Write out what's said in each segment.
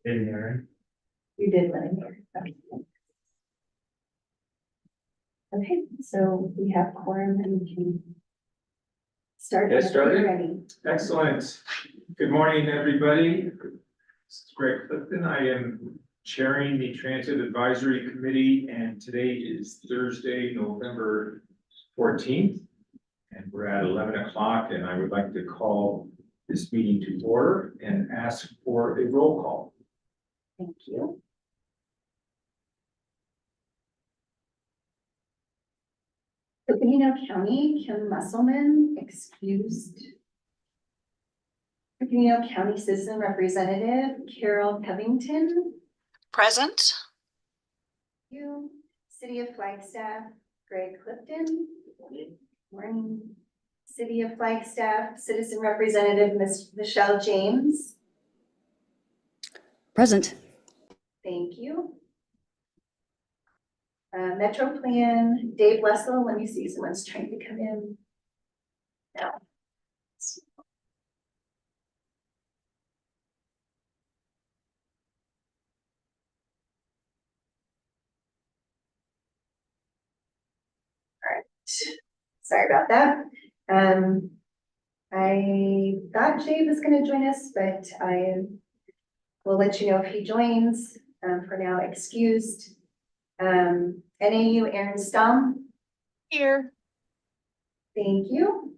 In there. You did let in here. Okay. Okay, so we have quorum and we can start. Get started? Ready. Excellent. Good morning, everybody. This is Greg Clifton. I am chairing the Transit Advisory Committee, and today is Thursday, November 14th. And we're at 11 o'clock, and I would like to call this meeting to order and ask for a roll call. Thank you. Coconino County, Kim Musselman, excused. Coconino County Citizen Representative, Carol Covington. Present. You, City of Flagstaff, Greg Clifton. Morning. City of Flagstaff, Citizen Representative, Miss Michelle James. Present. Thank you. Metro Plan, Dave Wessel, let me see, someone's trying to come in. No. All right, sorry about that. I thought Jay was gonna join us, but I will let you know if he joins. For now, excused. NAU Aaron Stum. Here. Thank you.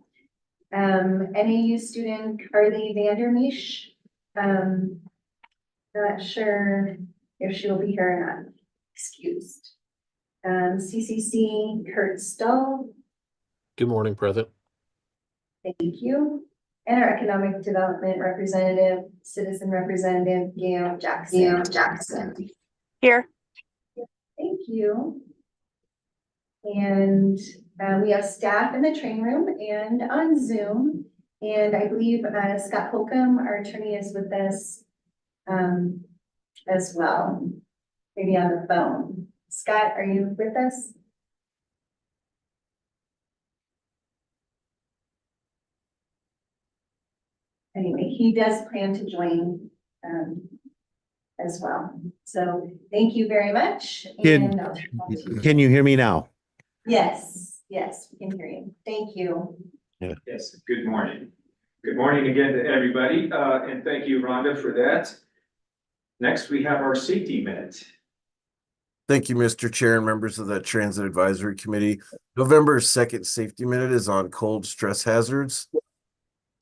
NAU student Carly Vandermeesh. Not sure if she will be here or not. Excused. CCC Kurt Stull. Good morning, President. Thank you. And our Economic Development Representative, Citizen Representative Gail Jackson. Here. Thank you. And we have staff in the training room and on Zoom. And I believe Scott Holcomb, our attorney, is with us as well, maybe on the phone. Scott, are you with us? Anyway, he does plan to join as well. So thank you very much. And Can you hear me now? yes, yes, we can hear you. Thank you. Yes, good morning. Good morning again to everybody, and thank you, Rhonda, for that. Next, we have our safety minute. Thank you, Mr. Chair and members of the Transit Advisory Committee. November 2nd Safety Minute is on cold stress hazards.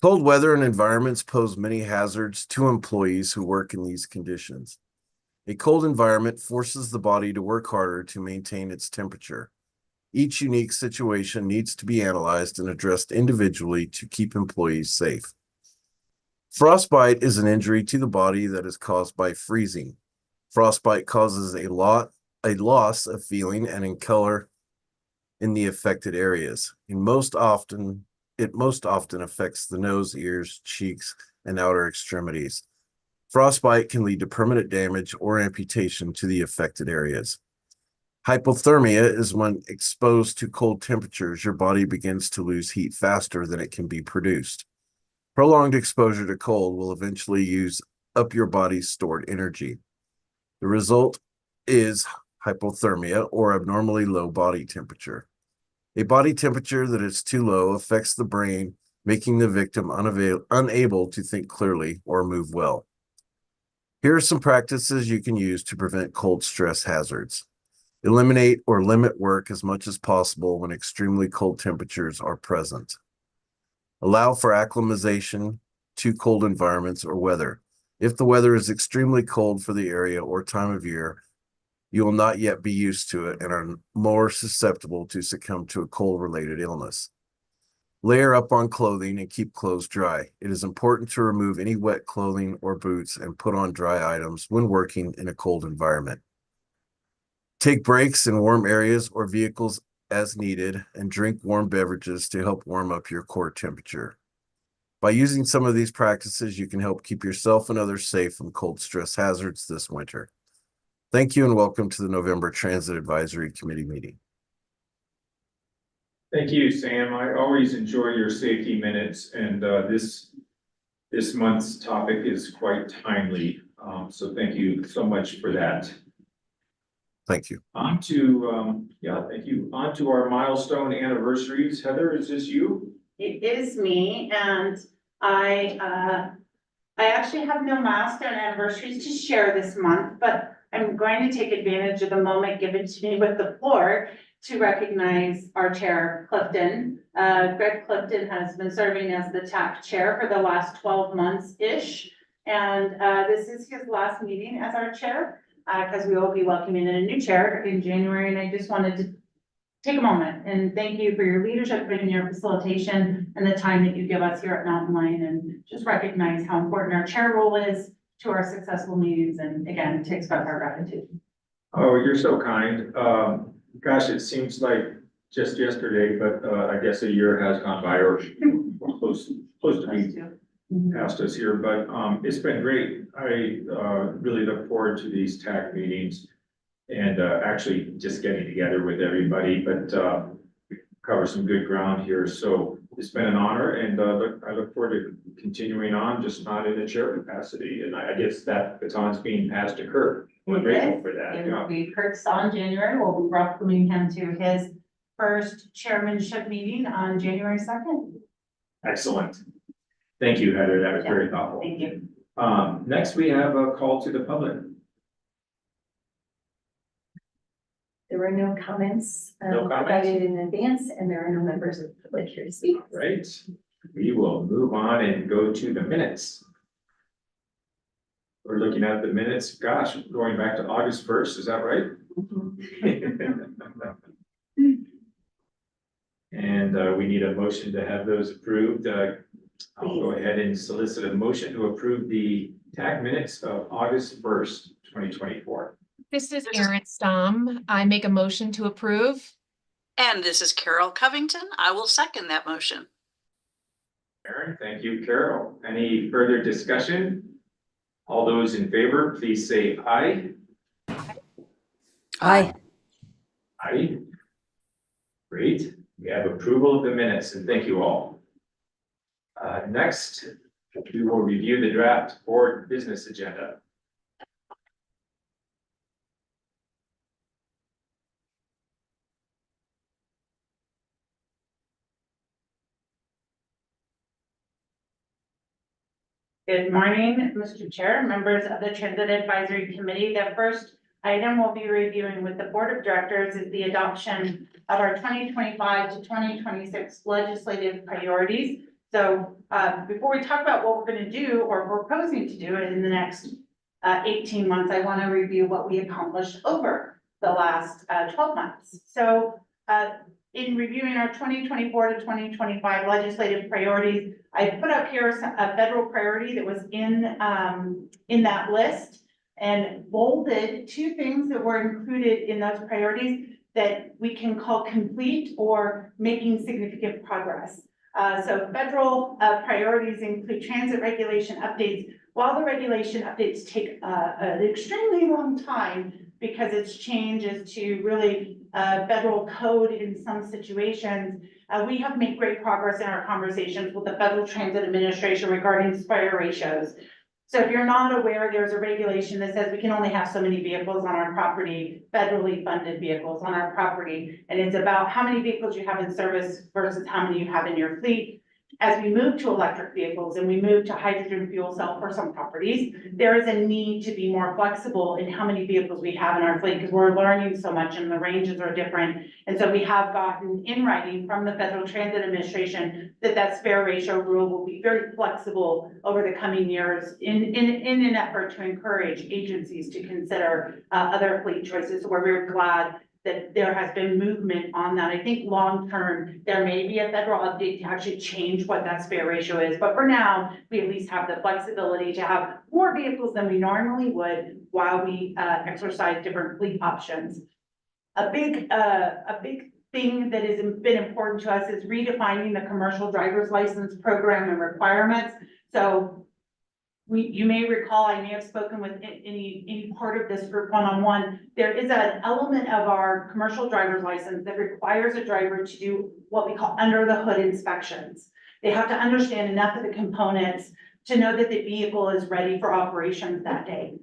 Cold weather and environments pose many hazards to employees who work in these conditions. A cold environment forces the body to work harder to maintain its temperature. Each unique situation needs to be analyzed and addressed individually to keep employees safe. Frostbite is an injury to the body that is caused by freezing. Frostbite causes a loss of feeling and in color in the affected areas. It most often affects the nose, ears, cheeks, and outer extremities. Frostbite can lead to permanent damage or amputation to the affected areas. Hypothermia is when exposed to cold temperatures, your body begins to lose heat faster than it can be produced. Prolonged exposure to cold will eventually use up your body's stored energy. The result is hypothermia, or abnormally low body temperature. A body temperature that is too low affects the brain, making the victim unable to think clearly or move well. Here are some practices you can use to prevent cold stress hazards. Eliminate or limit work as much as possible when extremely cold temperatures are present. Allow for acclimatization to cold environments or weather. If the weather is extremely cold for the area or time of year, you will not yet be used to it and are more susceptible to succumb to a cold-related illness. Layer up on clothing and keep clothes dry. It is important to remove any wet clothing or boots and put on dry items when working in a cold environment. Take breaks in warm areas or vehicles as needed and drink warm beverages to help warm up your core temperature. By using some of these practices, you can help keep yourself and others safe from cold stress hazards this winter. Thank you and welcome to the November Transit Advisory Committee meeting. Thank you, Sam. I always enjoy your safety minutes, and this month's topic is quite timely. So thank you so much for that. Thank you. On to, thank you. On to our milestone anniversaries. Heather, is this you? It is me, and I actually have no milestone anniversaries to share this month, but I'm going to take advantage of the moment given to me with the floor to recognize our chair, Clifton. Greg Clifton has been serving as the TAC chair for the last 12 months-ish. And this is his last meeting as our chair, because we will be welcoming in a new chair in January. And I just wanted to take a moment and thank you for your leadership and your facilitation and the time that you give us here at Mountain Lion, and just recognize how important our chair role is to our successful meetings, and again, to express our gratitude. Oh, you're so kind. Gosh, it seems like just yesterday, but I guess a year has gone by, or close to be past us here, but it's been great. I really look forward to these TAC meetings and actually just getting together with everybody, but we cover some good ground here. So it's been an honor, and I look forward to continuing on, just not in the chair capacity. And I guess that baton's being passed to Kurt. We're grateful for that. It Yeah. will be Kurt's on January. We'll be welcoming him to his first chairmanship meeting on January 2nd. Excellent. Thank you, Heather. That was very thoughtful. Thank you. Next, we have a call to the public. There were no comments No comments? provided in advance, and there are no members of the public here to speak. Right, we will move on and go to the minutes. We're looking at the minutes, gosh, going back to August 1st, is that right? And we need a motion to have those approved. I'll go ahead and solicit a motion to approve the TAC minutes of August 1st, 2024. This is Erin Stom. I make a motion to approve. And this is Carol Covington. I will second that motion. Aaron, thank you, Carol. Any further discussion? All those in favor, please say aye. Aye. Aye. Great, we have approval of the minutes, and thank you all. Next, we will review the draft board business agenda. Good morning, Mr. Chair, members of the Transit Advisory Committee. The first item we'll be reviewing with the Board of Directors is the adoption of our 2025 to 2026 legislative priorities. So before we talk about what we're going to do or proposing to do in the next 18 months, I want to review what we accomplished over the last 12 months. So in reviewing our 2024 to 2025 legislative priorities, I put up here a federal priority that was in that list, and bolded two things that were included in those priorities that we can call complete or making significant progress. So federal priorities include transit regulation updates. While the regulation updates take an extremely long time because it's changes to really federal code in some situations, we have made great progress in our conversations with the Federal Transit Administration regarding spare ratios. So if you're not aware, there's a regulation that says we can only have so many vehicles on our property, federally funded vehicles on our property. And it's about how many vehicles you have in service versus how many you have in your fleet. As we move to electric vehicles and we move to hydrogen fuel cell for some properties, there is a need to be more flexible in how many vehicles we have in our fleet, because we're learning so much and the ranges are different. And so we have gotten in writing from the Federal Transit Administration that spare ratio rule will be very flexible over the coming years in an effort to encourage agencies to consider other fleet choices. So we're very glad that there has been movement on that. I think long-term, there may be a federal update to actually change what that spare ratio is. But for now, we at least have the flexibility to have more vehicles than we normally would while we exercise different fleet options. A big thing that has been important to us is redefining the commercial driver's license program and requirements. So you may recall, I may have spoken with any part of this group one-on-one. There is an element of our commercial driver's license that requires a driver to do what we call under the hood inspections. They have to understand enough of the components to know that the vehicle is ready for operations that day.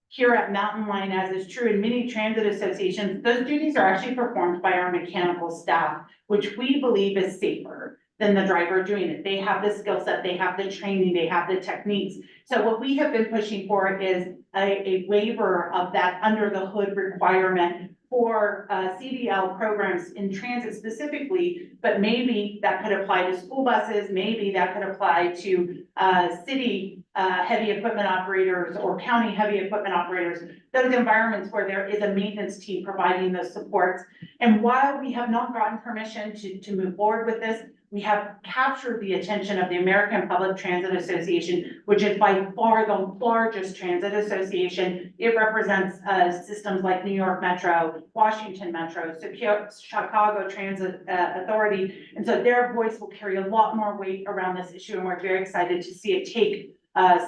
Here at Mountain Line, as is true in many transit associations, those duties are actually performed by our mechanical staff, which we believe is safer than the driver doing it. They have the skill set, they have the training, they have the techniques. So what we have been pushing for is a waiver of that under the hood requirement for CDL programs in transit specifically, but maybe that could apply to school buses, maybe that could apply to city heavy equipment operators or county heavy equipment operators, those environments where there is a maintenance team providing those supports. And while we have not gotten permission to move forward with this, we have captured the attention of the American Public Transit Association, which is by far the largest transit association. It represents systems like New York Metro, Washington Metro, Chicago Transit Authority. And so their voice will carry a lot more weight around this issue, and we're very excited to see it take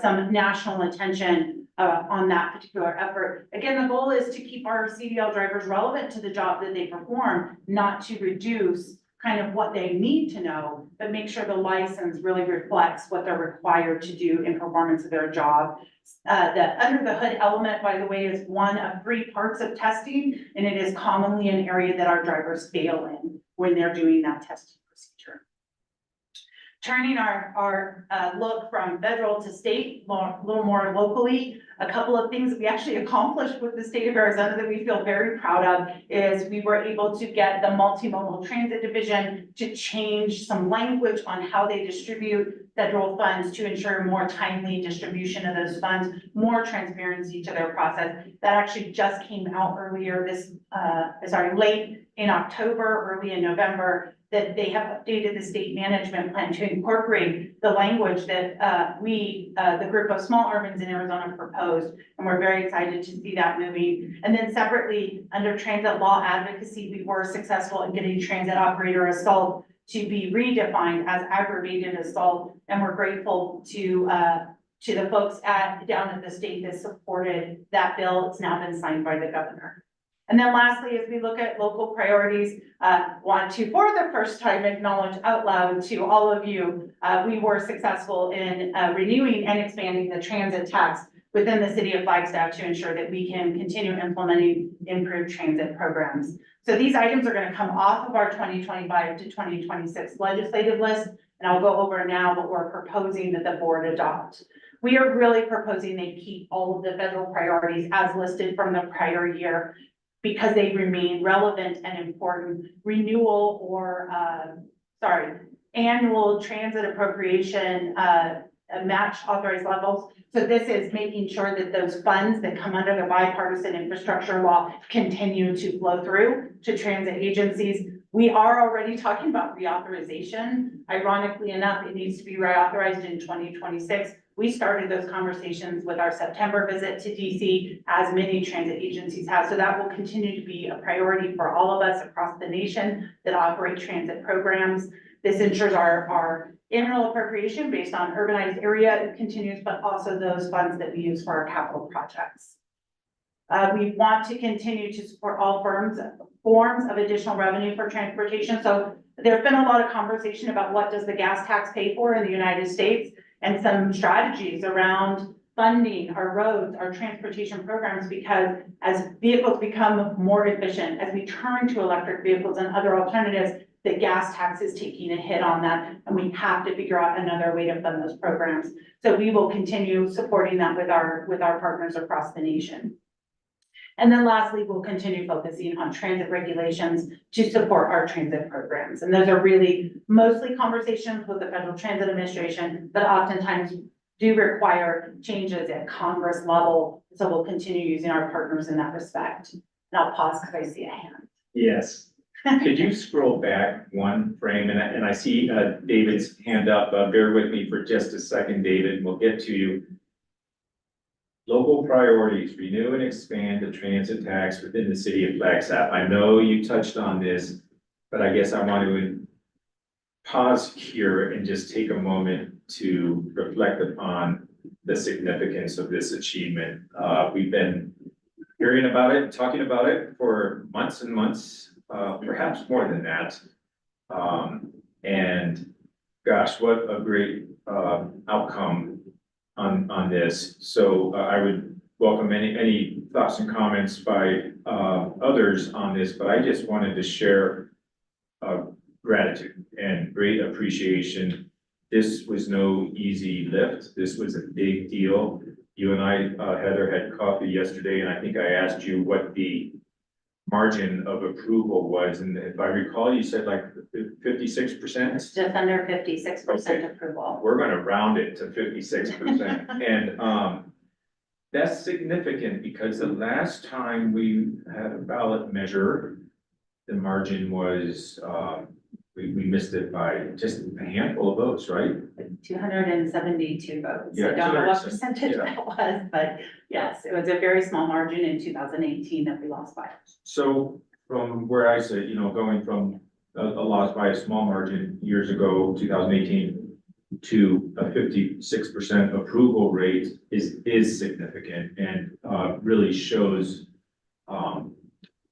some national attention on that particular effort. Again, the goal is to keep our CDL drivers relevant to the job that they perform, not to reduce kind of what they need to know, but make sure the license really reflects what they're required to do in performance of their job. The under the hood element, by the way, is one of 3 parts of testing, and it is commonly an area that our drivers fail in when they're doing that testing procedure. Turning our look from federal to state, a little more locally, a couple of things that we actually accomplished with the state of Arizona that we feel very proud of is we were able to get the multimodal transit division to change some language on how they distribute federal funds to ensure more timely distribution of those funds, more transparency to their process. That actually just came out earlier late in October, early in November, that they have updated the state management plan to incorporate the language that the group of small urbans in Arizona proposed, and we're very excited to see that moving. And then separately, under transit law advocacy, we were successful in getting transit operator assault to be redefined as aggravated assault, and we're grateful to the folks down at the state that supported that bill. It's now been signed by the governor. And then lastly, as we look at local priorities, want to, for the first time, acknowledge out loud to all of you, we were successful in renewing and expanding the transit tax within the city of Flagstaff to ensure that we can continue implementing improved transit programs. So these items are going to come off of our 2025 to 2026 legislative list, and I'll go over now what we're proposing that the board adopt. We are really proposing they keep all of the federal priorities as listed from the prior year, because they remain relevant and important. Renewal or, annual transit appropriation match authorized levels. So this is making sure that those funds that come under the bipartisan infrastructure law continue to flow through to transit agencies. We are already talking about reauthorization. Ironically enough, it needs to be reauthorized in 2026. We started those conversations with our September visit to DC, as many transit agencies have. So that will continue to be a priority for all of us across the nation that operate transit programs. This ensures our annual appropriation based on urbanized area continues, but also those funds that we use for our capital projects. We want to continue to support all forms of additional revenue for transportation. So there's been a lot of conversation about what does the gas tax pay for in the United States, and some strategies around funding our roads, our transportation programs, because as vehicles become more efficient, as we turn to electric vehicles and other alternatives, the gas tax is taking a hit on that, and we have to figure out another way to fund those programs. So we will continue supporting that with our partners across the nation. And then lastly, we'll continue focusing on transit regulations to support our transit programs. And those are really mostly conversations with the Federal Transit Administration, but oftentimes do require changes at Congress level. So we'll continue using our partners in that respect. And I'll pause because I see a hand. Yes. Could you scroll back one frame? And I see David's hand up. Bear with me for just a second, David, and we'll get to you. Local priorities, renew and expand the transit tax within the city of Flagstaff. I know you touched on this, but I guess I want to pause here and just take a moment to reflect upon the significance of this achievement. We've been hearing about it, talking about it for months and months, perhaps more than that. And gosh, what a great outcome on this. So I would welcome any thoughts and comments by others on this, but I just wanted to share gratitude and great appreciation. This was no easy lift. This was a big deal. You and I, Heather, had coffee yesterday, and I think I asked you what the margin of approval was, and if I recall, you said like 56%. It's just under 56% Okay. approval. We're gonna round it to 56%, and that's significant because the last time we had a ballot measure, the margin was, we missed it by just a handful of votes, right? 272 votes. Yeah, I don't know what 270, percentage yeah. that was, but yes, it was a very small margin in 2018 that we lost by. So from where I sit, going from a loss by a small margin years ago, 2018, to a 56% approval rate is significant and really shows a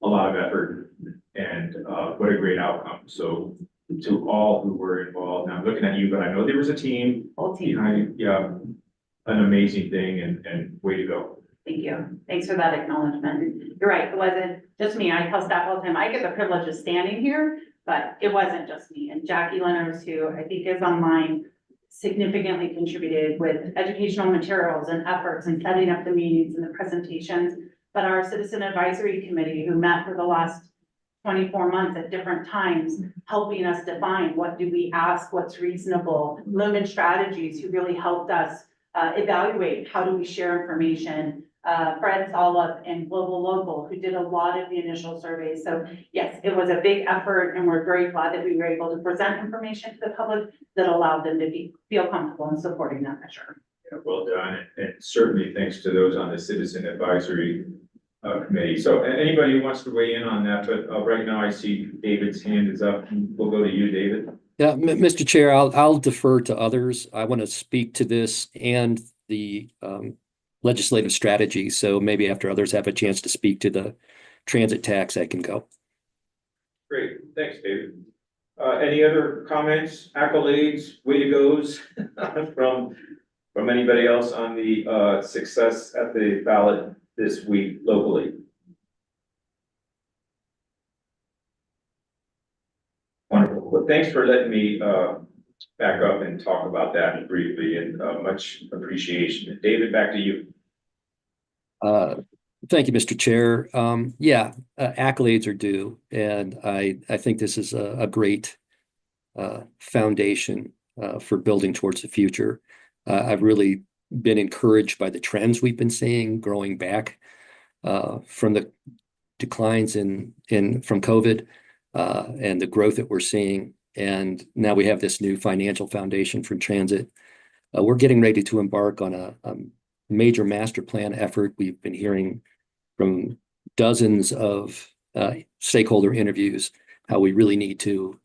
lot of effort and what a great outcome. So to all who were involved, now I'm looking at you, but I know there was a team Whole team. behind, yeah, an amazing thing and way to go. Thank you. Thanks for that acknowledgement. You're right. It wasn't just me. I tell staff all the time, I get the privilege of standing here, but it wasn't just me. And Jackie Leonard, who I think is online, significantly contributed with educational materials and efforts and setting up the meetings and the presentations. But our citizen advisory committee, who met for the last 24 months at different times, helping us define what do we ask, what's reasonable. Lumen Strategies, who really helped us evaluate how do we share information. Fred Solip and Global Local, who did a lot of the initial surveys. So yes, it was a big effort, and we're very glad that we were able to present information to the public that allowed them to feel comfortable in supporting that measure. Yeah, well done, and certainly thanks to those on the citizen advisory committee. So anybody who wants to weigh in on that, but right now I see David's hand is up. We'll go to you, David. Yeah, Mr. Chair, I'll defer to others. I want to speak to this and the legislative strategy. So maybe after others have a chance to speak to the transit tax, I can go. Great, thanks, David. Any other comments, accolades, way to goes from anybody else on the success at the ballot this week locally? Wonderful. Well, thanks for letting me back up and talk about that briefly, and much appreciation. David, back to you. Thank you, Mr. Chair. Accolades are due, and I think this is a great foundation for building towards the future. I've really been encouraged by the trends we've been seeing growing back from the declines from COVID and the growth that we're seeing. And now we have this new financial foundation for transit. We're getting ready to embark on a major master plan effort. We've been hearing from dozens of stakeholder interviews how we really need to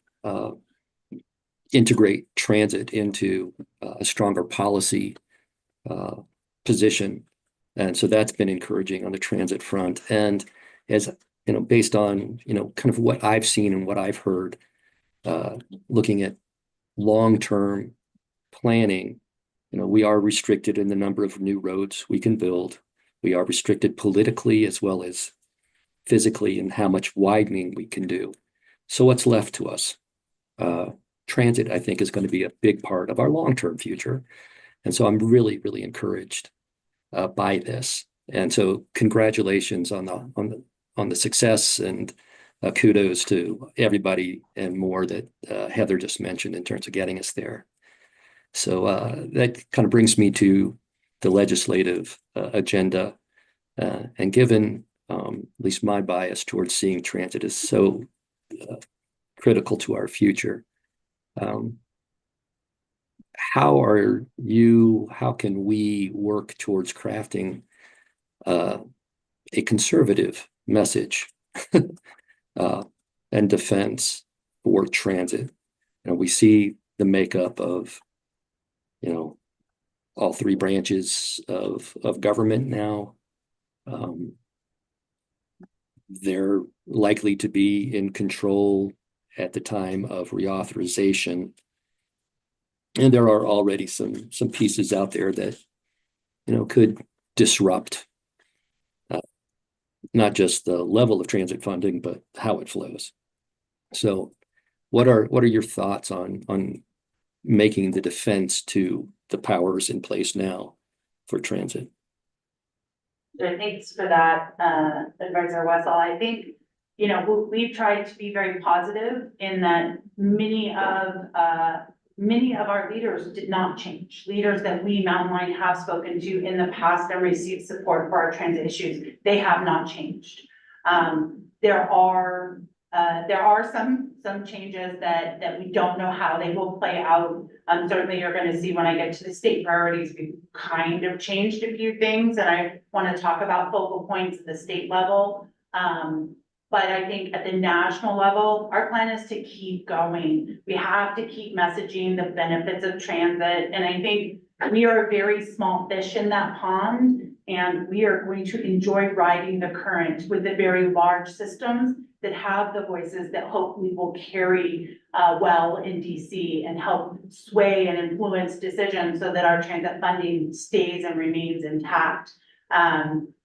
integrate transit into a stronger policy position. And so that's been encouraging on the transit front. And as you know, based on kind of what I've seen and what I've heard, looking at long-term planning, we are restricted in the number of new roads we can build. We are restricted politically as well as physically in how much widening we can do. So what's left to us? Transit, I think, is going to be a big part of our long-term future. And so I'm really, really encouraged by this. And so congratulations on the success, and kudos to everybody and more that Heather just mentioned in terms of getting us there. So that kind of brings me to the legislative agenda. And given at least my bias towards seeing transit as so critical to our future, how can we work towards crafting a conservative message and defense for transit? We see the makeup of all three branches of government now. They're likely to be in control at the time of reauthorization. And there are already some pieces out there that could disrupt not just the level of transit funding, but how it flows. So what are your thoughts on making the defense to the powers in place now for transit? Thanks for that, Advisor Wessel. I think, we've tried to be very positive in that many of our leaders did not change. Leaders that we Mountain Line have spoken to in the past and received support for our transit issues, they have not changed. There are some changes that we don't know how they will play out. Certainly you're going to see when I get to the state priorities, we've kind of changed a few things, and I want to talk about focal points at the state level. But I think at the national level, our plan is to keep going. We have to keep messaging the benefits of transit. And I think we are a very small fish in that pond, and we are going to enjoy riding the current with the very large systems that have the voices that hopefully will carry well in DC and help sway and influence decisions so that our transit funding stays and remains intact.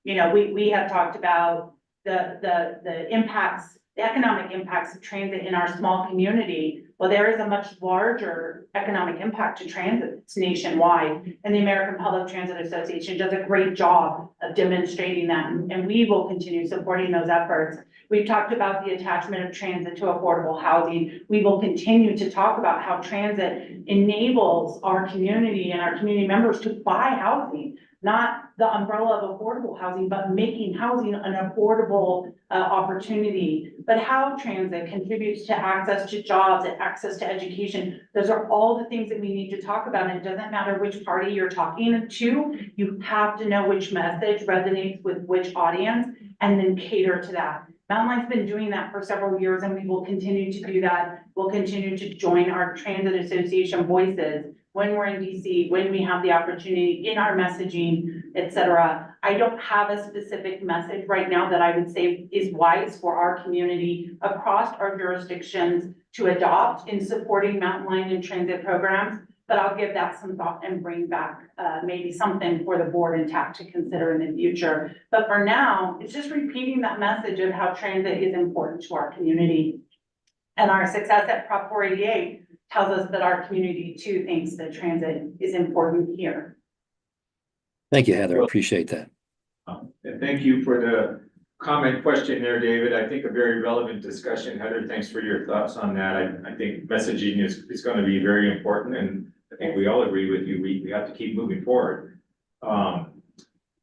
We have talked about the impacts, the economic impacts of transit in our small community. Well, there is a much larger economic impact to transit. It's nationwide, and the American Public Transit Association does a great job of demonstrating that, and we will continue supporting those efforts. We've talked about the attachment of transit to affordable housing. We will continue to talk about how transit enables our community and our community members to buy housing, not the umbrella of affordable housing, but making housing an affordable opportunity. But how transit contributes to access to jobs and access to education. Those are all the things that we need to talk about. And it doesn't matter which party you're talking to, you have to know which message resonates with which audience and then cater to that. Mountain Line's been doing that for several years, and we will continue to do that. We'll continue to join our transit association voices when we're in DC, when we have the opportunity in our messaging, et cetera. I don't have a specific message right now that I would say is wise for our community across our jurisdictions to adopt in supporting Mountain Line and transit programs, but I'll give that some thought and bring back maybe something for the board and TAC to consider in the future. But for now, it's just repeating that message of how transit is important to our community. And our success at Prop 488 tells us that our community too thinks that transit is important here. Thank you, Heather. I appreciate that. And thank you for the comment question there, David. I think a very relevant discussion. Heather, thanks for your thoughts on that. I think messaging is going to be very important, and I think we all agree with you. We have to keep moving forward.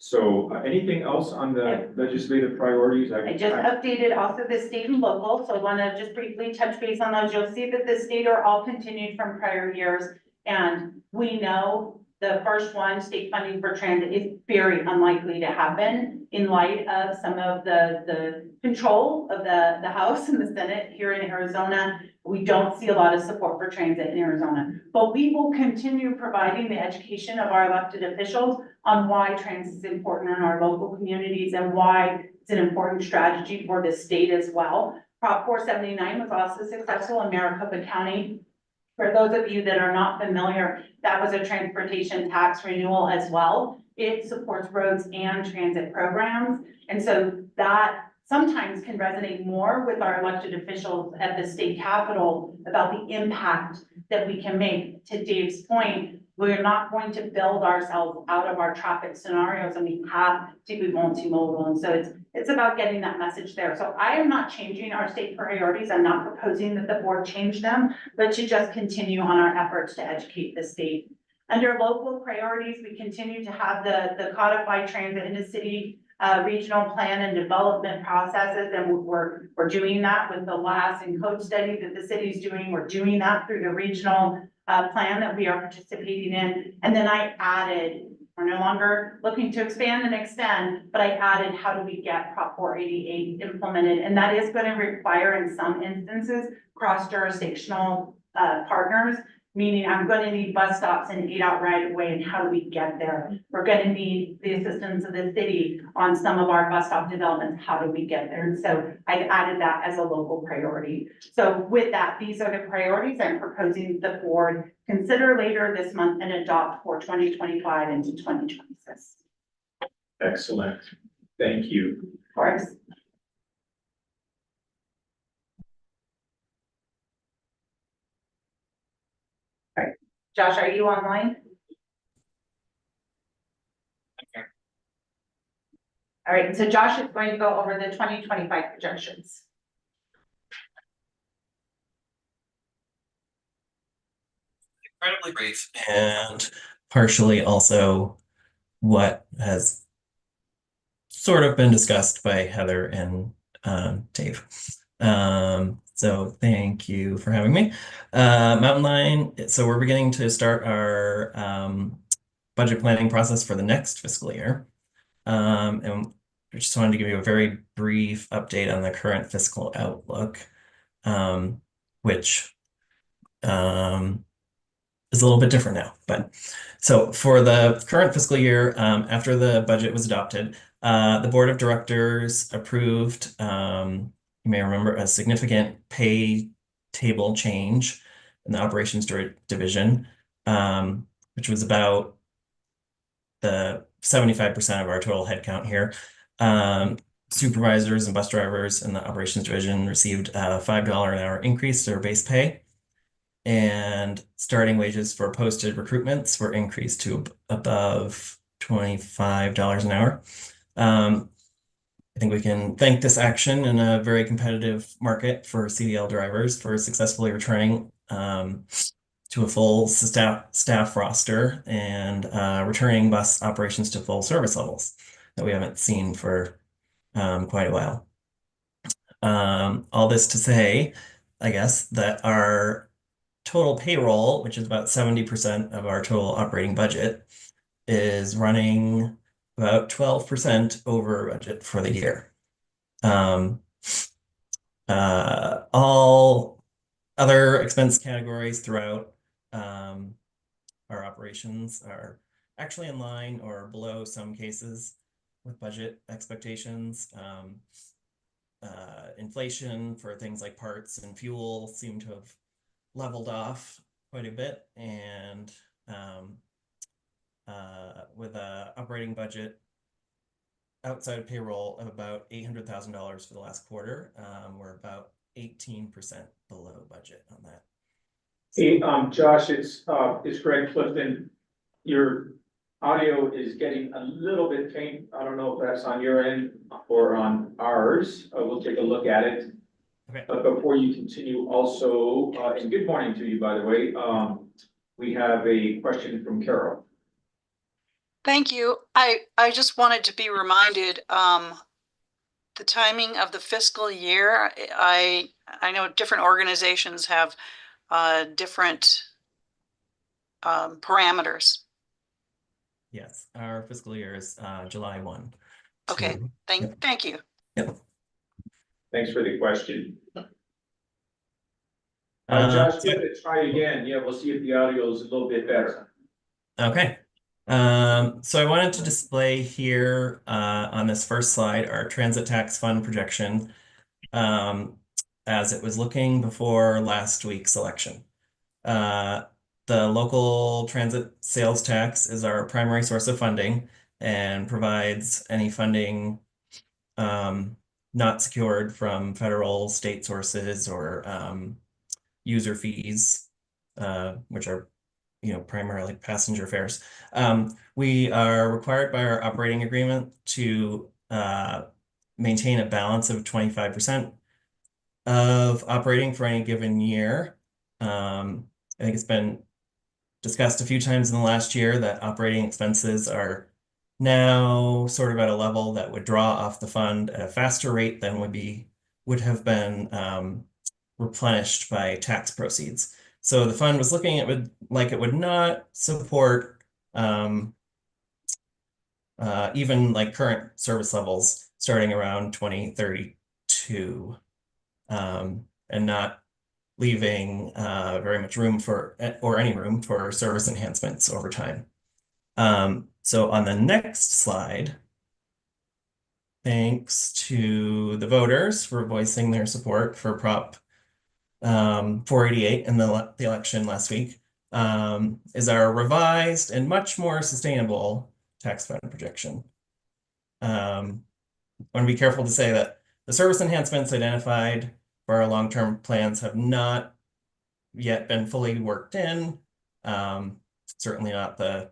So anything else on the legislative priorities? I just updated also the state and local, so I want to just briefly touch base on those. You'll see that the state are all continued from prior years, and we know the first one, state funding for transit, is very unlikely to happen in light of some of the control of the House and the Senate here in Arizona. We don't see a lot of support for transit in Arizona, but we will continue providing the education of our elected officials on why transit is important in our local communities and why it's an important strategy for the state as well. Prop 479 was also successful in Maricopa County. For those of you that are not familiar, that was a transportation tax renewal as well. It supports roads and transit programs. And so that sometimes can resonate more with our elected officials at the state capitol about the impact that we can make. To Dave's point, we're not going to build ourselves out of our traffic scenarios, and we have to be multimodal. And so it's about getting that message there. So I am not changing our state priorities. I'm not proposing that the board change them, but to just continue on our efforts to educate the state. Under local priorities, we continue to have the codified transit into city regional plan and development processes, and we're doing that with the last and code study that the city is doing. We're doing that through the regional plan that we are participating in. And then I added, we're no longer looking to expand and extend, but I added, how do we get Prop 488 implemented? And that is going to require, in some instances, cross-jurisdictional partners. meaning I'm gonna need bus stops and 8 out right away, and how do we get there? We're gonna need the assistance of the city on some of our bus stop developments, how do we get there? And so I've added that as a local priority. So with that, these are the priorities I'm proposing the board consider later this month and adopt for 2025 into 2026. Excellent. Thank you. Of course. All right, Josh, are you online? All right, so Josh is going to go over the 2025 projections. Incredibly brief and partially also what has sort of been discussed by Heather and Dave. So thank you for having me. Mountain Line, so we're beginning to start our budget planning process for the next fiscal year. And I just wanted to give you a very brief update on the current fiscal outlook, which is a little bit different now. But so for the current fiscal year, after the budget was adopted, the board of directors approved, you may remember, a significant pay table change in the operations division, which was about the 75% of our total headcount here. Supervisors and bus drivers in the operations division received a $5 an hour increase to their base pay. And starting wages for posted recruitments were increased to above $25 an hour. I think we can thank this action in a very competitive market for CDL drivers for successfully returning to a full staff roster and returning bus operations to full service levels that we haven't seen for quite a while. All this to say, I guess, that our total payroll, which is about 70% of our total operating budget, is running about 12% over budget for the year. All other expense categories throughout our operations are actually in line or below some cases with budget expectations. Inflation for things like parts and fuel seem to have leveled off quite a bit, and with a operating budget outside of payroll of about $800,000 for the last quarter, we're about 18% below budget on that. Hey, Josh, it's Greg Clifton. Your audio is getting a little bit faint. I don't know if that's on your end or on ours. We'll take a look at it. Okay. But before you continue also, and good morning to you, by the way, we have a question from Carol. Thank you. I just wanted to be reminded, the timing of the fiscal year. I know different organizations have different parameters. Yes, our fiscal year is July 1. Okay, thank you. Yep. Thanks for the question. Josh, give it a try again. Yeah, we'll see if the audio is a little bit better. Okay. So I wanted to display here on this first slide our transit tax fund projection as it was looking before last week's election. The local transit sales tax is our primary source of funding and provides any funding not secured from federal, state sources or user fees, which are primarily passenger fares. We are required by our operating agreement to maintain a balance of 25% of operating for any given year. I think it's been discussed a few times in the last year that operating expenses are now sort of at a level that would draw off the fund at a faster rate than would have been replenished by tax proceeds. So the fund was looking at it would not support even like current service levels starting around 2032, and not leaving very much room for, or any room for service enhancements over time. So on the next slide, thanks to the voters for voicing their support for Prop 488 in the election last week, is our revised and much more sustainable tax fund projection. I want to be careful to say that the service enhancements identified for our long-term plans have not yet been fully worked in. Certainly not the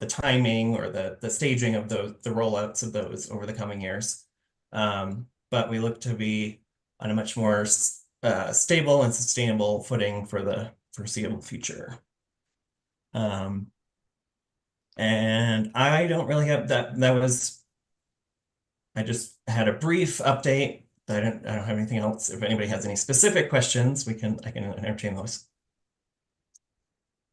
timing or the staging of the rollouts of those over the coming years. But we look to be on a much more stable and sustainable footing for the foreseeable future. And I don't really have that. I just had a brief update. I don't have anything else. If anybody has any specific questions, I can entertain those.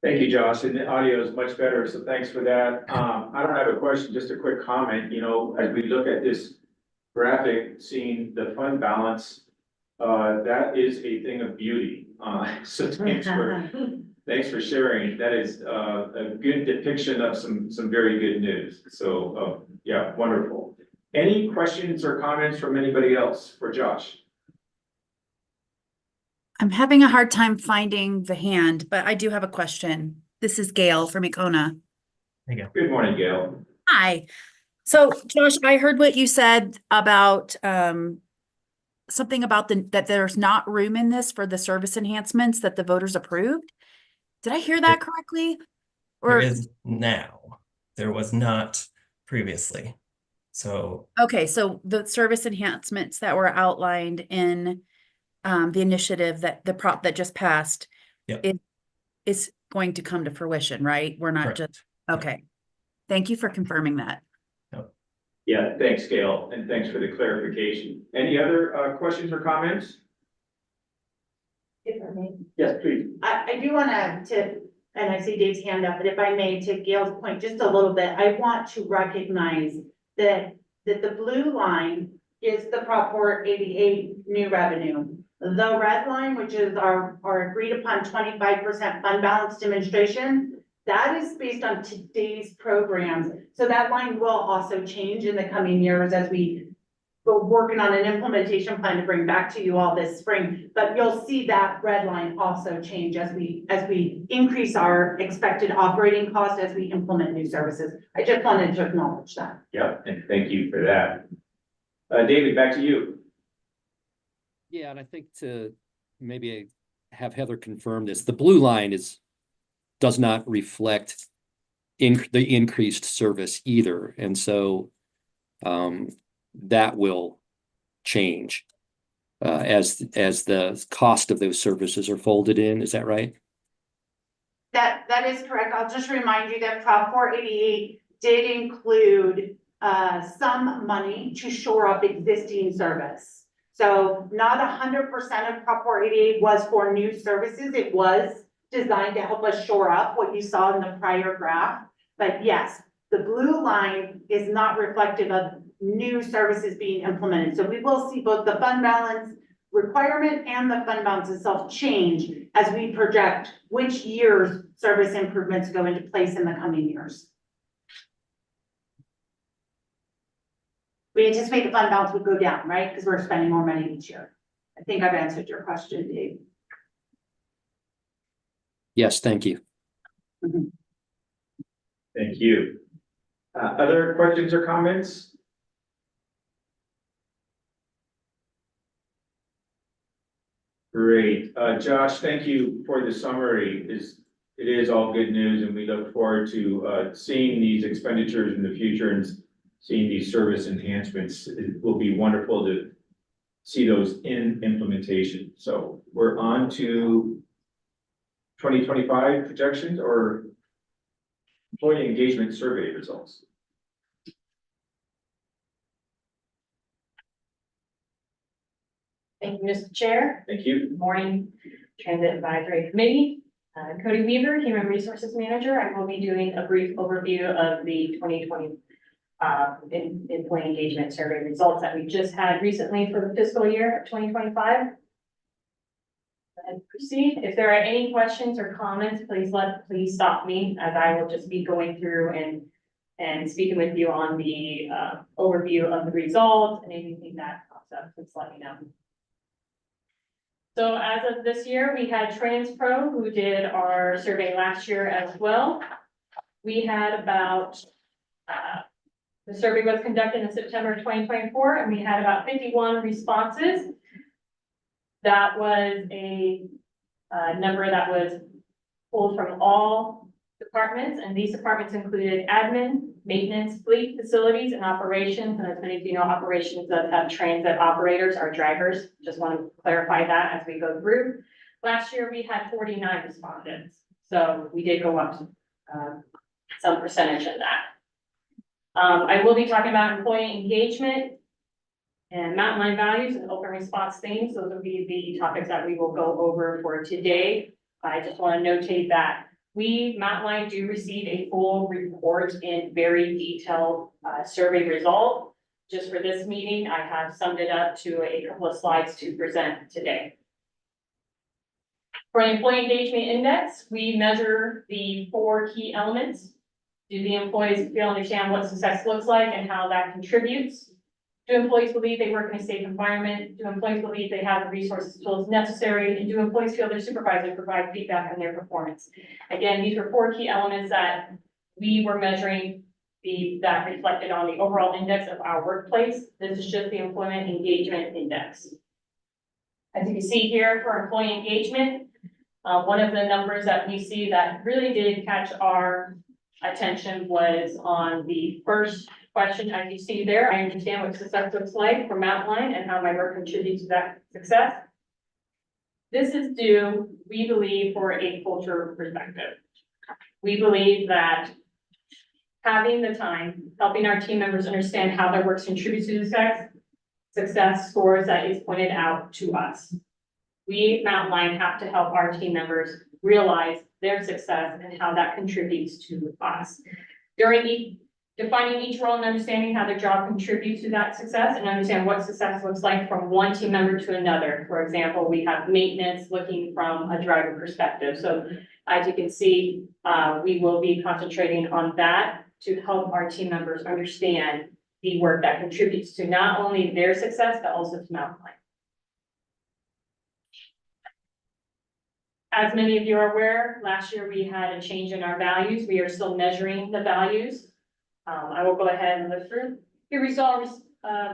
Thank you, Josh, and the audio is much better, so thanks for that. I don't have a question, just a quick comment. You know, as we look at this graphic, seeing the fund balance, that is a thing of beauty. So thanks for sharing. That is a good depiction of some very good news. So yeah, wonderful. Any questions or comments from anybody else for Josh? I'm having a hard time finding the hand, but I do have a question. This is Gail from Econa. There you go. Good morning, Gail. Hi. So Josh, I heard what you said about something about that there's not room in this for the service enhancements that the voters approved. Did I hear that correctly? There is now. There was not previously. So okay, so the service enhancements that were outlined in the initiative that the prop that just passed, Yep. it is going to come to fruition, right? We're not Correct. just, okay. Thank you for confirming that. Yeah, thanks, Gail, and thanks for the clarification. Any other questions or comments? If I may. Yes, please. I do want to, and I see Dave's hand up, but if I may, to Gail's point, just a little bit, I want to recognize that the blue line is the Prop 488 new revenue. The red line, which is our agreed upon 25% fund balance demonstration, that is based on today's programs. So that line will also change in the coming years as we go working on an implementation plan to bring back to you all this spring. But you'll see that red line also change as we increase our expected operating cost as we implement new services. I just wanted to acknowledge that. Yeah, and thank you for that. David, back to you. Yeah, and I think to maybe have Heather confirm this, the blue line does not reflect the increased service either. And so that will change as the cost of those services are folded in. Is that right? That is correct. I'll just remind you that Prop 488 did include some money to shore up existing service. So not 100% of Prop 488 was for new services. It was designed to help us shore up what you saw in the prior graph. But yes, the blue line is not reflective of new services being implemented. So we will see both the fund balance requirement and the fund balance itself change as we project which year's service improvements go into place in the coming years. We anticipate the fund balance would go down, right? Because we're spending more money each year. I think I've answered your question, Dave. Yes, thank you. Thank you. Other questions or comments? Great. Josh, thank you for the summary. It is all good news, and we look forward to seeing these expenditures in the future and seeing these service enhancements. It will be wonderful to see those in implementation. So we're on to 2025 projections or employee engagement survey results. Thank you, Mr. Chair. Thank you. Good morning, Transit Advisory Committee. Cody Weaver, Human Resources Manager. I will be doing a brief overview of the 2020 employee engagement survey results that we just had recently for the fiscal year of 2025. And proceed. If there are any questions or comments, please stop me, as I will just be going through and speaking with you on the overview of the results and anything that pops up, please let me know. So as of this year, we had TransPro, who did our survey last year as well. We had about, the survey was conducted in September 2024, and we had about 51 responses. That was a number that was pulled from all departments, and these departments included admin, maintenance, fleet, facilities, and operations. And as many of you know, operations does have transit operators, our drivers. Just want to clarify that as we go through. Last year, we had 49 respondents, so we did go up some percentage in that. I will be talking about employee engagement and mountain line values and open response themes. Those will be the topics that we will go over for today. I just want to notate that we, Mountain Line, do receive a full report and very detailed survey result. Just for this meeting, I have summed it up to a couple of slides to present today. For an employee engagement index, we measure the 4 key elements. Do the employees feel understand what success looks like and how that contributes? Do employees believe they work in a safe environment? Do employees believe they have the resources, tools necessary? And do employees feel their supervisor provide feedback on their performance? Again, these are 4 key elements that we were measuring that reflected on the overall index of our workplace. This is just the employment engagement index. As you can see here for employee engagement, one of the numbers that we see that really did catch our attention was on the first question. As you see there, I understand what success looks like for Mountain Line and how my work contributes to that success. This is due, we believe, for a culture perspective. We believe that having the time, helping our team members understand how their work contributes to success scores that is pointed out to us. We, Mountain Line, have to help our team members realize their success and how that contributes to us. During defining each role and understanding how their job contributes to that success and understand what success looks like from one team member to another. For example, we have maintenance looking from a driver perspective. So as you can see, we will be concentrating on that to help our team members understand the work that contributes to not only their success, but also to Mountain Line. As many of you are aware, last year we had a change in our values. We are still measuring the values. I will go ahead and look through. Here we saw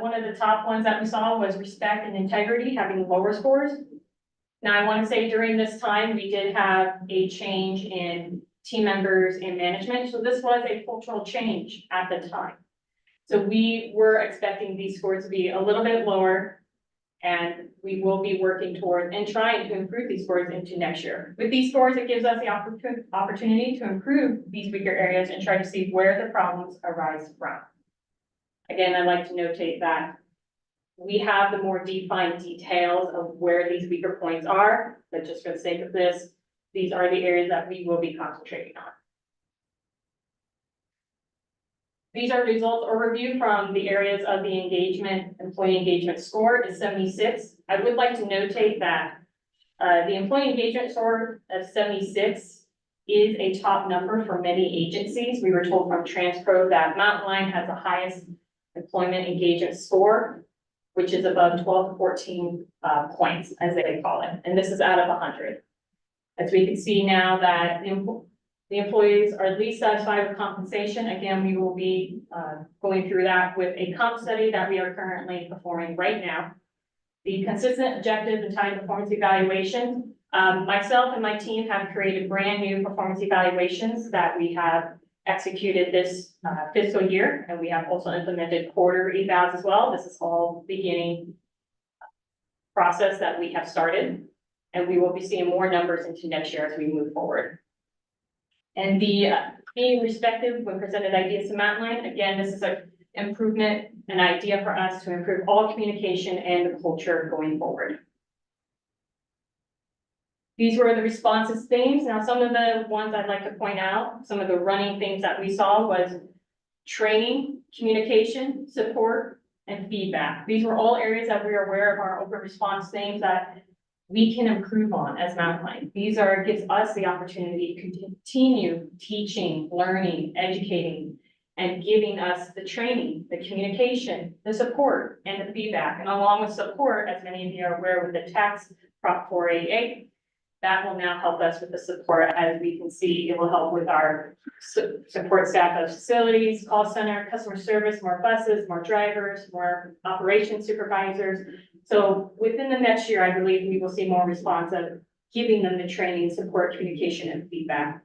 one of the top ones that we saw was respect and integrity having lower scores. Now I want to say during this time, we did have a change in team members and management. So this was a cultural change at the time. So we were expecting these scores to be a little bit lower, and we will be working toward and trying to improve these scores into next year. With these scores, it gives us the opportunity to improve these weaker areas and try to see where the problems arise from. Again, I'd like to notate that we have the more defined details of where these weaker points are, but just for the sake of this, these are the areas that we will be concentrating on. These are results overview from the areas of the employee engagement score is 76. I would like to notate that the employee engagement score of 76 is a top number for many agencies. We were told from TransPro that Mountain Line has the highest employment engagement score, which is above 12 to 14 points, as they call it. And this is out of 100. As we can see now that the employees are at least satisfied with compensation. Again, we will be going through that with a comp study that we are currently performing right now. The consistent objectives and timed performance evaluation. Myself and my team have created brand new performance evaluations that we have executed this fiscal year, and we have also implemented quarter evals as well. This is all beginning process that we have started, and we will be seeing more numbers into next year as we move forward. And the being respective when presented ideas to Mountain Line, again, this is an improvement, an idea for us to improve all communication and the culture going forward. These were the responses themes. Now, some of the ones I'd like to point out, some of the running things that we saw was training, communication, support, and feedback. These were all areas that we are aware of our open response themes that we can improve on as Mountain Line. Gives us the opportunity to continue teaching, learning, educating, and giving us the training, the communication, the support, and the feedback. And along with support, as many of you are aware with the tax Prop 488, that will now help us with the support. As we can see, it will help with our support staff of facilities, call center, customer service, more buses, more drivers, more operations supervisors. So within the next year, I believe we will see more response of giving them the training, support, communication, and feedback.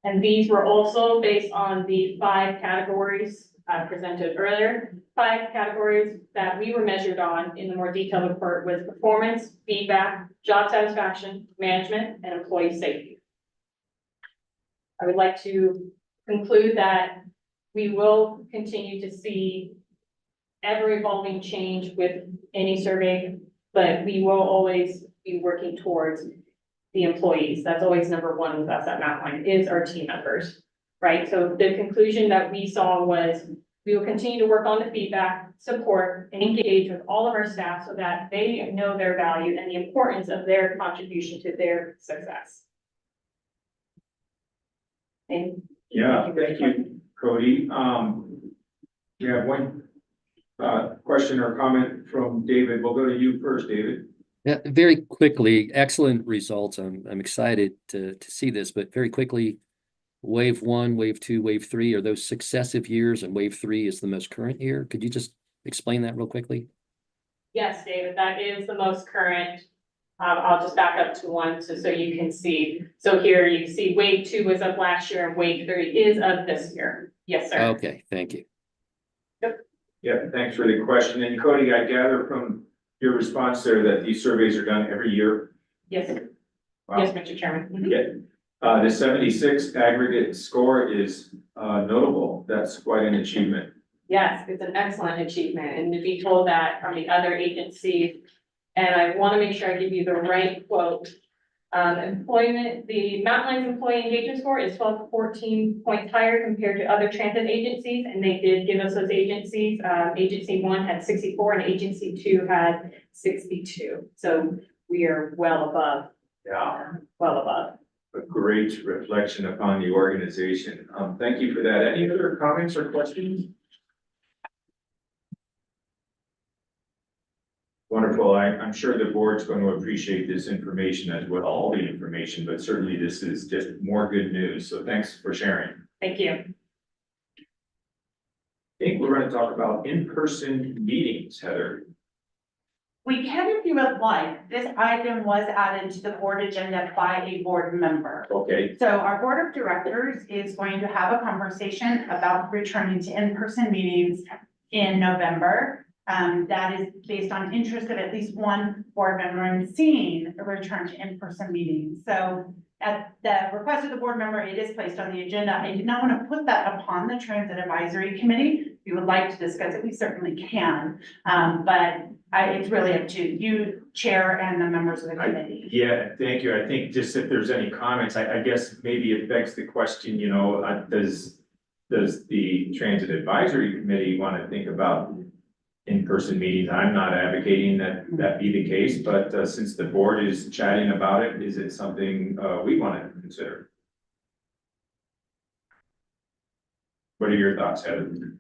And these were also based on the 5 categories presented earlier. 5 categories that we were measured on in the more detailed report was performance, feedback, job satisfaction, management, and employee safety. I would like to conclude that we will continue to see ever-evolving change with any survey, but we will always be working towards the employees. That's always number 1 with us at Mountain Line, is our team members, right? So the conclusion that we saw was we will continue to work on the feedback, support, and engage with all of our staff so that they know their value and the importance of their contribution to their success. And Yeah, thank you, Cody. We have one question or comment from David. We'll go to you first, David. Yeah, very quickly, excellent results. I'm excited to see this, but very quickly, wave 1, wave 2, wave 3, are those successive years, and wave 3 is the most current year? Could you just explain that real quickly? yes, David, that is the most current. I'll just back up to 1 so you can see. So here you see wave 2 was of last year and wave 3 is of this year. Yes, sir. Okay, thank you. Yeah, thanks for the question. And Cody, I gather from your response there that these surveys are done every year? Yes, Wow. yes, Mr. Chairman. Mhm. Yeah. The 76 aggregate score is notable. That's quite an achievement. Yes, it's an excellent achievement, and to be told that from the other agencies, and I want to make sure I give you the right quote. The Mountain Line's employee engagement score is 12 to 14 points higher compared to other transit agencies, and they did give us those agencies. Agency 1 had 64 and agency 2 had 62. So we are well above. Yeah. Well above. A great reflection upon the organization. Thank you for that. Any other comments or questions? Wonderful. I'm sure the board's going to appreciate this information as well, all the information, but certainly this is just more good news. So thanks for sharing. Thank you. I think we're going to talk about in-person meetings, Heather. We can if you would like. This item was added to the board agenda by a board member. Okay. So our board of directors is going to have a conversation about returning to in-person meetings in November. That is based on interest of at least one board member in seeing a return to in-person meetings. So at the request of the board member, it is placed on the agenda. I did not want to put that upon the Transit Advisory Committee. If you would like to discuss it, we certainly can. But it's really up to you, Chair, and the members of the committee. Yeah, thank you. I think just if there's any comments, I guess maybe it begs the question, does the Transit Advisory Committee want to think about in-person meetings? I'm not advocating that be the case, but since the board is chatting about it, is it something we want to consider? What are your thoughts, Heather?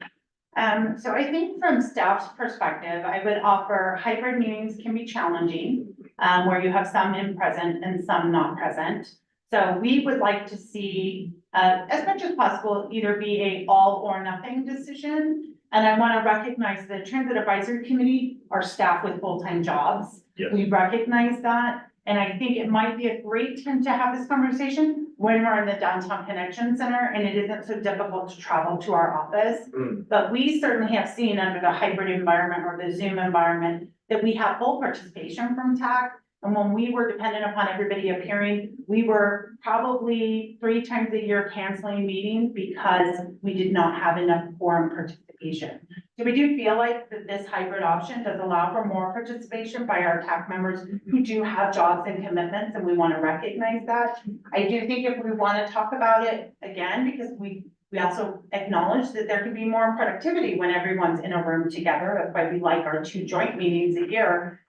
So I think from staff's perspective, I would offer hybrid meetings can be challenging, where you have some in present and some not present. So we would like to see, as much as possible, either be a all or nothing decision. And I want to recognize the Transit Advisory Committee are staff with full-time jobs. Yes. We recognize that. And I think it might be a great time to have this conversation when we're in the Downtown Connection Center and it isn't so difficult to travel to our office. But we certainly have seen under the hybrid environment or the Zoom environment that we have full participation from TAC. And when we were dependent upon everybody appearing, we were probably 3 times a year canceling meetings because we did not have enough quorum participation. So we do feel like that this hybrid option does allow for more participation by our TAC members who do have jobs and commitments, and we want to recognize that. I do think if we want to talk about it again, because we also acknowledge that there could be more productivity when everyone's in a room together. That's why we like our 2 joint meetings a year.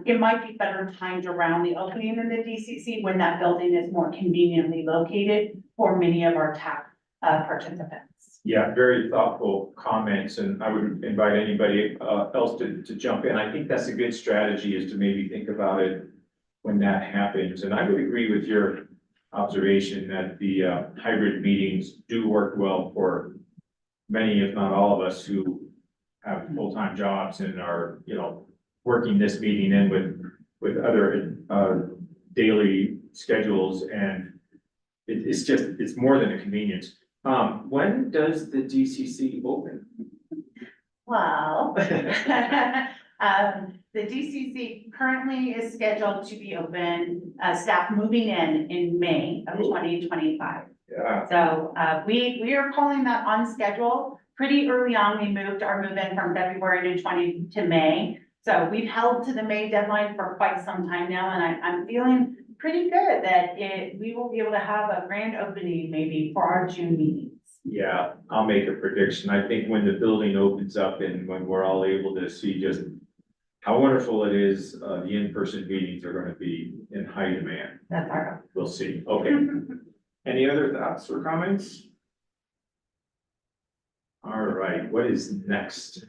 It might be better timed around the opening in the DCC when that building is more conveniently located for many of our TAC participants. Yeah, very thoughtful comments, and I would invite anybody else to jump in. I think that's a good strategy, is to maybe think about it when that happens. And I would agree with your observation that the hybrid meetings do work well for many, if not all of us, who have full-time jobs and are, working this meeting in with other daily schedules, and it's more than a convenience. When does the DCC open? Well, the DCC currently is scheduled to be open, staff moving in May of 2025. Yeah, So, we are calling that on schedule. Pretty early on, we moved our move-in from February to May. So we've held to the May deadline for quite some time now, and I'm feeling pretty good that we will be able to have a grand opening maybe for our June meetings. yeah, I'll make a prediction. I think when the building opens up and when we're all able to see just how wonderful it is, the in-person meetings are gonna be in high demand. That's our We'll see. Okay. Any other thoughts or comments? All right, what is next?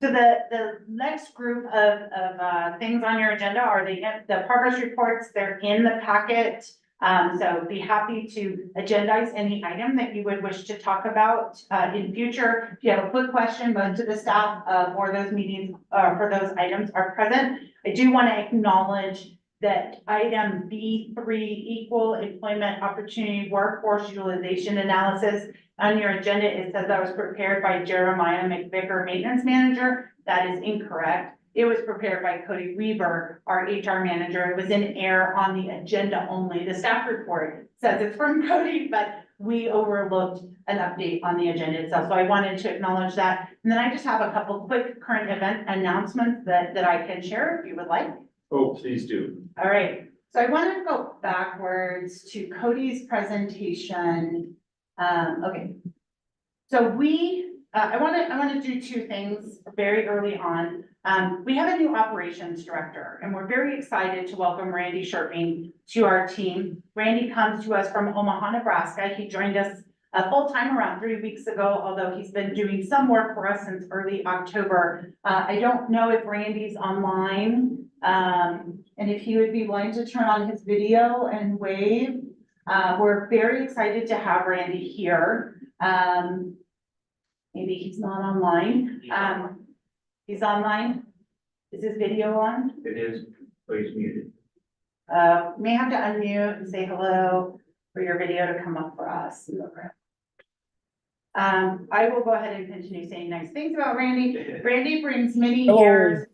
So the next group of things on your agenda are the progress reports. They're in the packet. So be happy to agendize any item that you would wish to talk about in future. If you have a quick question, most of the staff for those meetings, for those items are present. I do want to acknowledge that item B3, equal employment opportunity workforce utilization analysis. On your agenda, it says that was prepared by Jeremiah McVicker, maintenance manager. That is incorrect. It was prepared by Cody Weaver, our HR manager. It was in error on the agenda only. The staff report says it's from Cody, but we overlooked an update on the agenda itself. So I wanted to acknowledge that. And then I just have a couple quick current event announcements that I can share if you would like. Oh, please do. All right, so I want to go backwards to Cody's presentation. Okay. So I want to do two things very early on. We have a new operations director, and we're very excited to welcome Randy Sherping to our team. Randy comes to us from Omaha, Nebraska. He joined us full-time around 3 weeks ago, although he's been doing some work for us since early October. I don't know if Randy's online. And if he would be willing to turn on his video and wave. We're very excited to have Randy here. Maybe he's not online. He's online. Is his video on? It is, please mute May have to unmute and say hello for your video to come up for us. I will go ahead and continue saying nice things about Randy. it. Randy brings many Hello. years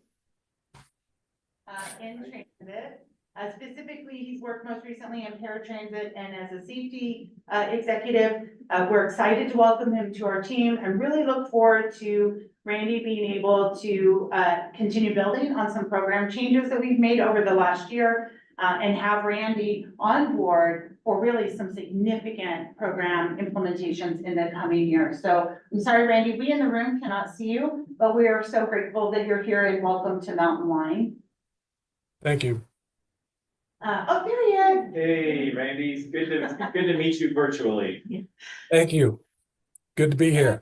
in transit. Specifically, he's worked most recently in paratransit and as a safety executive. We're excited to welcome him to our team and really look forward to Randy being able to continue building on some program changes that we've made over the last year and have Randy on board for really some significant program implementations in the coming year. So I'm sorry, Randy, we in the room cannot see you, but we are so grateful that you're here and welcome to Mountain Line. Thank you. Oh, there he is. Hey, Randy, it's good to meet you virtually. Thank you. Good to be here.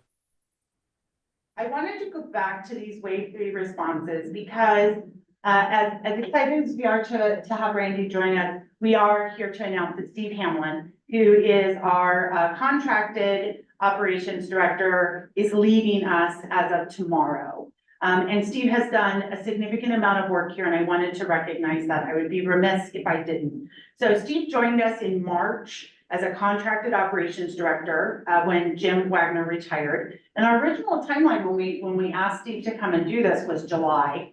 I wanted to go back to these wave 3 responses because as excited as we are to have Randy join us, we are here to announce that Steve Hamlin, who is our contracted operations director, is leaving us as of tomorrow. And Steve has done a significant amount of work here, and I wanted to recognize that. I would be remiss if I didn't. So Steve joined us in March as a contracted operations director when Jim Wagner retired. And our original timeline when we asked Steve to come and do this was July.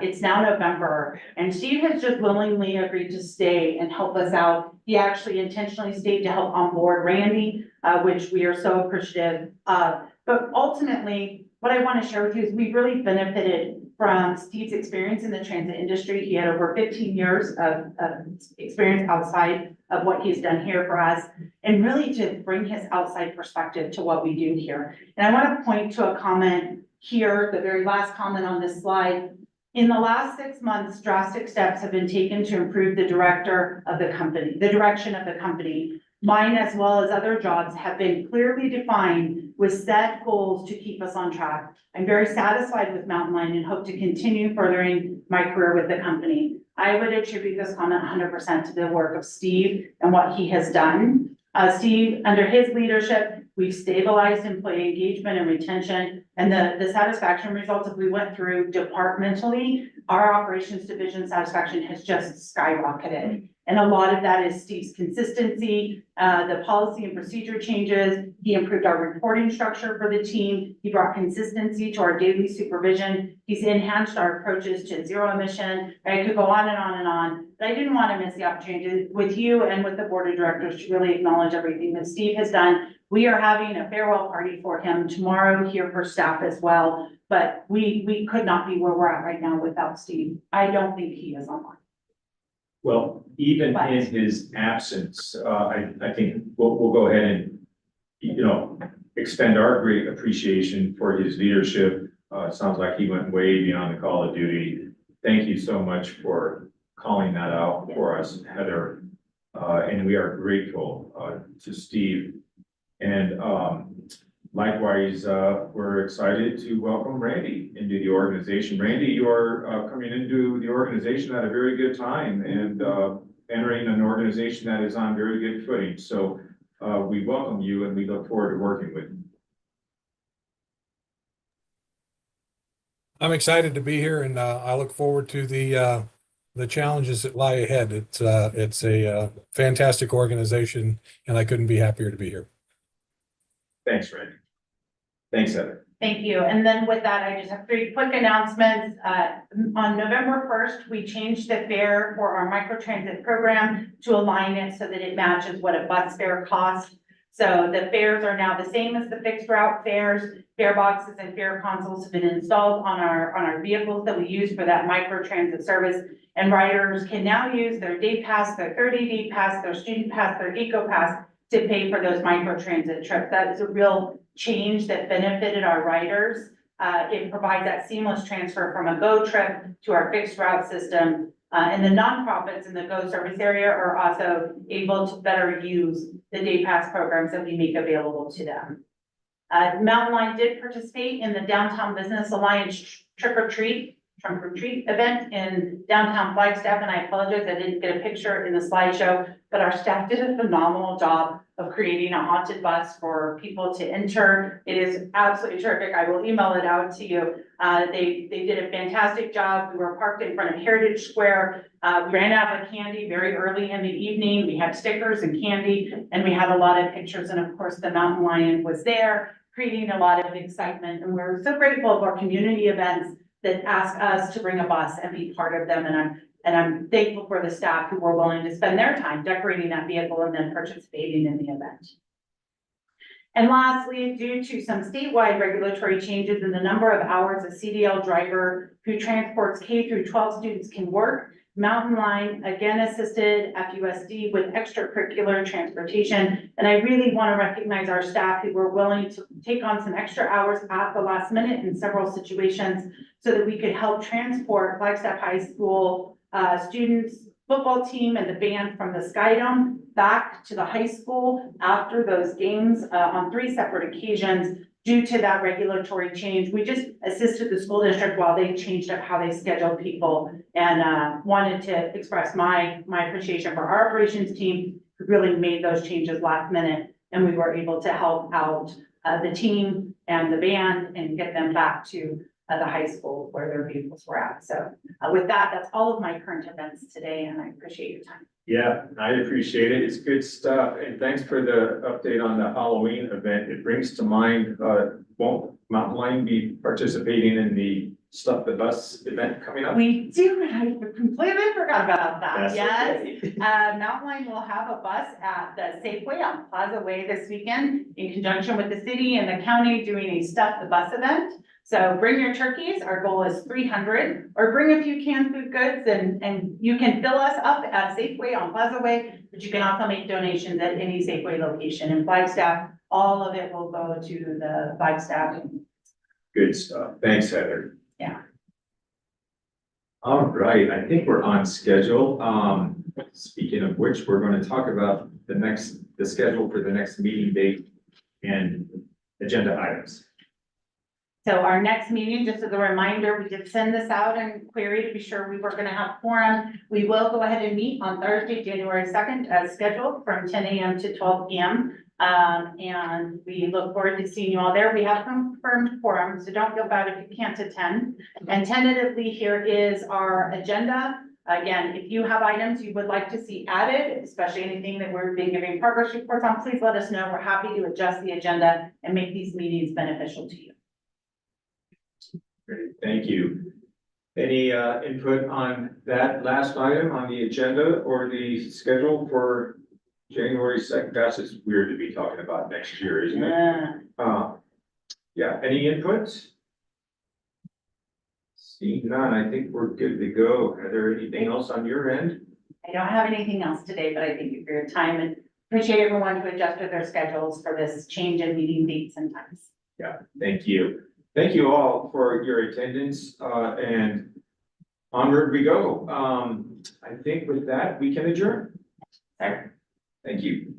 It's now November, and Steve has just willingly agreed to stay and help us out. He actually intentionally stayed to help onboard Randy, which we are so appreciative of. But ultimately, what I want to share with you is we've really benefited from Steve's experience in the transit industry. He had over 15 years of experience outside of what he's done here for us, and really to bring his outside perspective to what we do here. And I want to point to a comment here, the very last comment on this slide. In the last 6 months, drastic steps have been taken to improve the direction of the company. Mine, as well as other jobs, have been clearly defined with set goals to keep us on track. I'm very satisfied with Mountain Lion and hope to continue furthering my career with the company. I would attribute this comment 100% to the work of Steve and what he has done. Steve, under his leadership, we've stabilized employee engagement and retention, and the satisfaction results that we went through departmentally, our operations division satisfaction has just skyrocketed. And a lot of that is Steve's consistency, the policy and procedure changes. He improved our reporting structure for the team. He brought consistency to our daily supervision. He's enhanced our approaches to zero emission. I could go on and on and on, but I didn't want to miss the opportunity with you and with the board of directors to really acknowledge everything that Steve has done. We are having a farewell party for him tomorrow here for staff as well, but we could not be where we're at right now without Steve. I don't think he is online. Well, even in his absence, I think we'll go ahead and, extend our great appreciation for his leadership. It sounds like he went way beyond the call of duty. Thank you so much for calling that out for us, Heather. And we are grateful to Steve. And likewise, we're excited to welcome Randy into the organization. Randy, you are coming into the organization at a very good time and entering an organization that is on very good footing. So we welcome you and we look forward to working with you. I'm excited to be here, and I look forward to the challenges that lie ahead. It's a fantastic organization, and I couldn't be happier to be here. Thanks, Randy. Thanks, Heather. Thank you. And then with that, I just have 3 quick announcements. On November 1st, we changed the fare for our microtransit program to align it so that it matches what a bus fare costs. So the fares are now the same as the fixed route fares. Fare boxes and fare consoles have been installed on our vehicles that we use for that microtransit service. And riders can now use their day pass, their 30-day pass, their student pass, their eco pass to pay for those microtransit trips. That is a real change that benefited our riders. It provides that seamless transfer from a GO trip to our fixed route system. And the nonprofits in the GO service area are also able to better use the day pass programs that we make available to them. Mountain Lion did participate in the Downtown Business Alliance trunk or treat event in downtown Flagstaff, and I apologize, I didn't get a picture in the slideshow, but our staff did a phenomenal job of creating a haunted bus for people to enter. It is absolutely terrific. I will email it out to you. They did a fantastic job. We were parked in front of Heritage Square. We ran out of candy very early in the evening. We had stickers and candy, and we had a lot of pictures. And of course, the Mountain Lion was there, creating a lot of excitement. And we're so grateful for community events that ask us to bring a bus and be part of them. And I'm thankful for the staff who were willing to spend their time decorating that vehicle and then participating in the event. And lastly, due to some statewide regulatory changes in the number of hours a CDL driver who transports K through 12 students can work, Mountain Lion again assisted FUSD with extracurricular transportation. And I really want to recognize our staff who were willing to take on some extra hours at the last minute in several situations so that we could help transport Flagstaff High School students, football team, and the band from the Skydome back to the high school after those games on 3 separate occasions. Due to that regulatory change, we just assisted the school district while they changed up how they scheduled people, and wanted to express my appreciation for our operations team who really made those changes last minute, and we were able to help out the team and the band and get them back to the high school where their vehicles were at. So with that, that's all of my current events today, and I appreciate your time. Yeah, I appreciate it. It's good stuff. And thanks for the update on the Halloween event. It brings to mind, won't Mountain Lion be participating in the Stuff the Bus event coming up? We do, and I completely forgot about that. That's Yes. okay. Mountain Lion will have a bus at the Safeway on Plaza Way this weekend in conjunction with the city and the county doing a Stuff the Bus event. So bring your turkeys. Our goal is 300, or bring a few canned food goods, and you can fill us up at Safeway on Plaza Way, but you can also make donations at any Safeway location in Flagstaff. All of it will go to the Flagstaff. Good stuff. Thanks, Heather. Yeah. All right, I think we're on schedule. Speaking of which, we're going to talk about the schedule for the next meeting date and agenda items. So our next meeting, just as a reminder, we did send this out and query to be sure we were gonna have quorum. We will go ahead and meet on Thursday, January 2nd, as scheduled from 10 a.m. to 12 p.m. And we look forward to seeing you all there. We have confirmed quorum, so don't feel bad if you can't attend. And tentatively, here is our agenda. Again, if you have items you would like to see added, especially anything that we're being giving progress reports on, please let us know. We're happy to adjust the agenda and make these meetings beneficial to you. Great, thank you. Any input on that last item on the agenda or the schedule for January 2nd? That's just weird to be talking about next year, isn't it? Yeah, any input? Seeing none, I think we're good to go. Are there anything else on your end? I don't have anything else today, but I thank you for your time and appreciate everyone who adjusted their schedules for this change in meeting dates and times. Yeah, thank you. Thank you all for your attendance, and onward we go. I think with that, we can adjourn. Sir. Thank you.